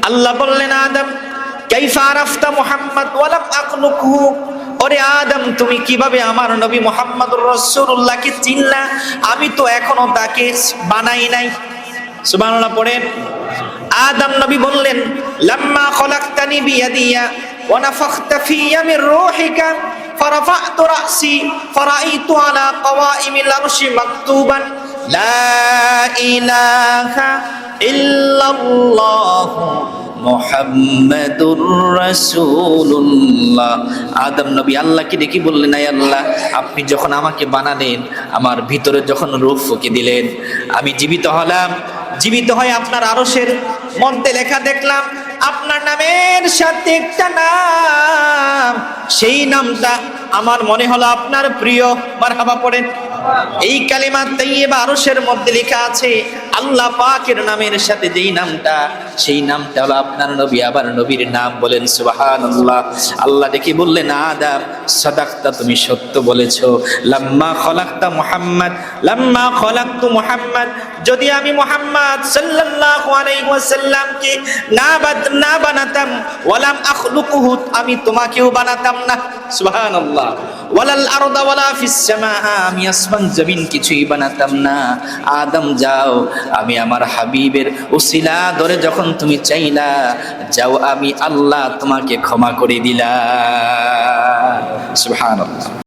আল্লাহ বললেন, আদম কাইফা আরাফতা মুহাম্মদ ওয়া লাম আখলুকহু, ওরে আদম তুমি কিভাবে আমার নবী মুহাম্মদুর রাসূলুল্লাহকে চিনলা, আমি তো এখনো তাকে বানাই নাই। সুবহানাল্লাহ পড়েন। আদম নবী বললেন, লাম্মা খলাকতানি বিয়াদিয়া ওয়া নাফাখতা ফিয়া মির রূহিকা ফারাফা'তু রা'সি ফারাআইতু আলা কাওয়াইমিল আরশি মাকতুবান লা ইলাহা ইল্লাল্লাহ মুহাম্মাদুর রাসূলুল্লাহ। আদম নবী আল্লাহকে ডেকে বললেন, আয় আল্লাহ, আপনি যখন আমাকে বানালেন, আমার ভিতরে যখন রূহ ফুঁকে দিলেন, আমি জীবিত হলাম। জীবিত হয়ে আপনার আরশের মধ্যে লেখা দেখলাম আপনার নামের সাথে একটা নাম, সেই নামটা আমার মনে হলো আপনার প্রিয়। মারহাবা পড়েন। এই কালিমা তাইয়্যিবা আরশের মধ্যে লেখা আছে, আল্লাহ পাকের নামের সাথে যেই নামটা, সেই নামটা হলো আপনার নবী, আবার নবীর নাম। বলেন সুবহানাল্লাহ। আল্লাহ দেখে বললেন, আদম সাদাকতা, তুমি সত্য বলেছো। লাম্মা খলাকতা মুহাম্মদ, লাম্মা খলাকতু মুহাম্মদ, যদি আমি মুহাম্মদ সাল্লাল্লাহু আলাইহি ওয়াসাল্লামকে না বানাতাম, ওয়ালাম আখলুকুহু, আমি তোমাকেও বানাতাম না। সুবহানাল্লাহ। ওয়ালাল আরদা ওয়ালা ফিস সামা, আমি আসমান জমিন কিছুই বানাতাম না। আদম যাও, আমি আমার হাবিবের উসিলা ধরে যখন তুমি চাইলা, যাও আমি আল্লাহ তোমাকে ক্ষমা করে দিলাম। সুবহানাল্লাহ।